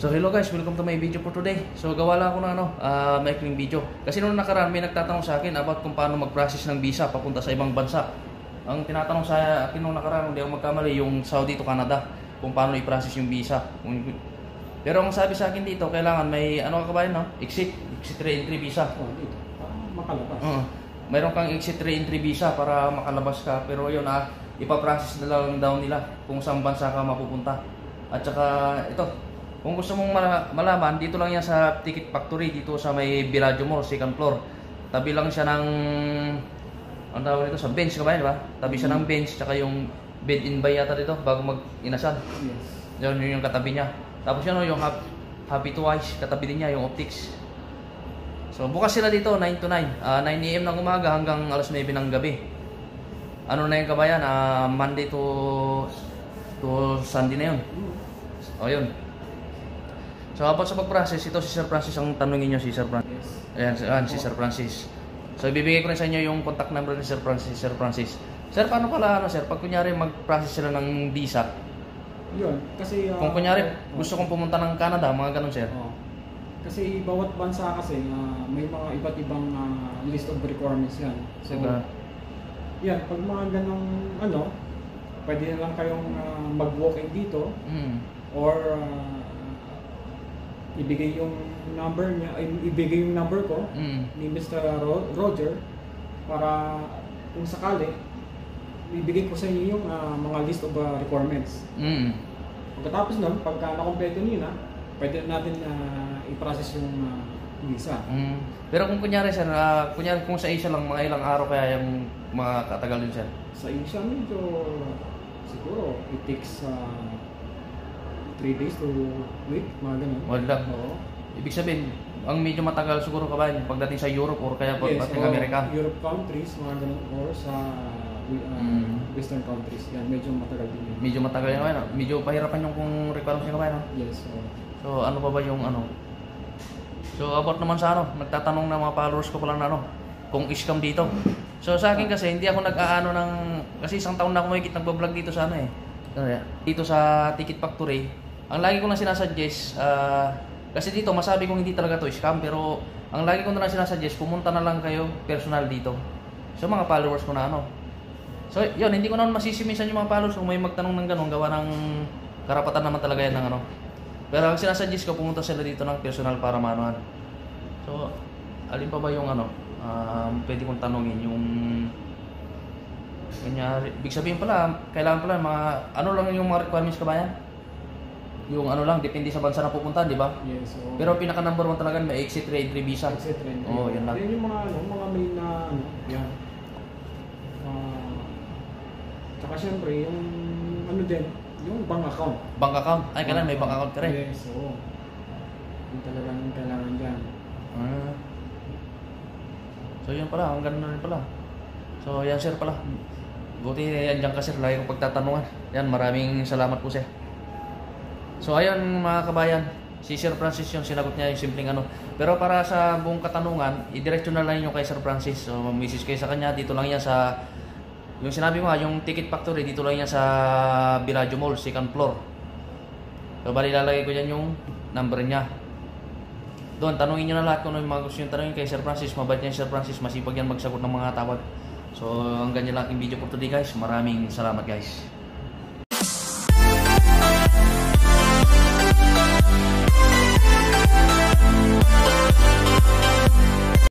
So hello guys, welcome to my video for today. So gawa lang ako ng maikling video. Kasi noong nakaraan may nagtatanong sa akin about kung paano mag-process ng visa papunta sa ibang bansa. Ang tinatanong sa akin noong nakaraan, hindi ako magkamali, yung Saudi to Canada, kung paano i-process yung visa. Pero ang sabi sa akin dito, kailangan may kabayan, no? Exit re-entry visa. Oh, dito. Para makalabas. Mayroon kang exit re-entry visa para makalabas ka. Pero yun, ipaprocess na lang daw nila kung saan bansa ka mapupunta. At saka ito, kung gusto mong malaman, dito lang yan sa Ticket Factory, dito sa may Bellagio Mall, second floor. Tabi lang siya ng, ang tawag nito, sa bench ka ba, di ba? Tabi siya ng bench, tsaka yung bed in bay yata dito, bago mag-inasal. Yes. Yun yung katabi niya. Tapos yun, yung Happy Twice, katabi din niya, yung optics. So bukas sila dito, 9 to 9. 9 AM ng umaga hanggang alas 9 ng gabi. Ano na yung kabayan? Monday to Sunday na yun. O yun. So about sa pag-process, ito si Sir Francis ang tanungin nyo, si Sir Francis. Ayan, si Sir Francis. So ibibigay ko rin sa inyo yung contact number ni Sir Francis. Sir, paano pala sir, pag kunyari mag-process sila ng visa? Yun, kasi Kung kunyari gusto kong pumunta ng Canada, mga ganun sir. Kasi bawat bansa kasi may mga iba't ibang list of requirements yan. So, yan, pag mga ganong pwede na lang kayong mag-walk-in dito or ibigay yung number niya, ibigay yung number ko ni Mr. Roger para kung sakali ibigay ko sa inyo yung mga list of requirements. Pagkatapos nun, pagka nakompleto niyo na, pwede natin i-process yung visa. Pero kung kunyari sir, kung sa Asia lang, mga ilang araw kaya yung mga katagal din sir? Sa Asia medyo siguro it takes 3 days to week, mga ganun. Wala. Oo. Ibig sabihin, ang medyo matagal siguro kabayan pagdating sa Europe or kaya pagdating sa Amerika. Europe countries, mga ganun, or sa Western countries. Yan, medyo matagal din yun. Medyo matagal yan kabayan. Medyo pahirapan yung kung requirements yung kabayan. Yes. So ano pa ba yung So about naman sa nagtatanong ng mga followers ko pala na kung scam dito. So sa akin kasi hindi ako kasi isang taon na ako mahigit nagbablog dito sa dito sa Ticket Factory. Ang lagi ko lang sinasuggest, kasi dito masabi kong hindi talaga to scam, pero ang lagi ko na lang sinasuggest, pumunta na lang kayo personal dito. So mga followers ko na So yun, hindi ko naman masisimisan yung mga followers kung may magtanong ng ganun, gawa ng karapatan naman talaga yan ng Pero ang sinasuggest ko, pumunta sila dito ng personal para manuhan. So, alin pa ba yung pwede kong tanongin, yung kunyari, ibig sabihin pala, kailangan pala lang yung mga requirements kabayan? Yung lang, depende sa bansa na pupunta, di ba? Yes. Pero pinaka number 1 talaga, may exit re-entry visa. Exit re-entry. Yan lang. Yan yung mga main na yan. Tsaka syempre, yung din, yung bank account. Bank account? Ay, kailangan may bank account ka rin. Yes, oo. Yung talagang kailangan dyan. So yun pala, ang ganda na rin pala. So yan sir pala. Buti yan dyan ka sir, lagi kong pagtatanungan. Yan, maraming salamat po sir. So ayun mga kabayan, si Sir Francis yung sinagot niya yung simpleng Pero para sa buong katanungan, idiretso na lang yung kay Sir Francis. So message kayo sa kanya, dito lang yan sa, yung sinabi mo yung Ticket Factory, dito lang yan sa Bellagio Mall, second floor. So bali lalagay ko dyan yung number niya. Doon, tanungin nyo na lahat kung ano yung mga gusto yung tanungin kay Sir Francis. Mabait niya Sir Francis, masipag yan magsagot ng mga tawag. So hanggang yan lang aking video for today guys. Maraming salamat guys.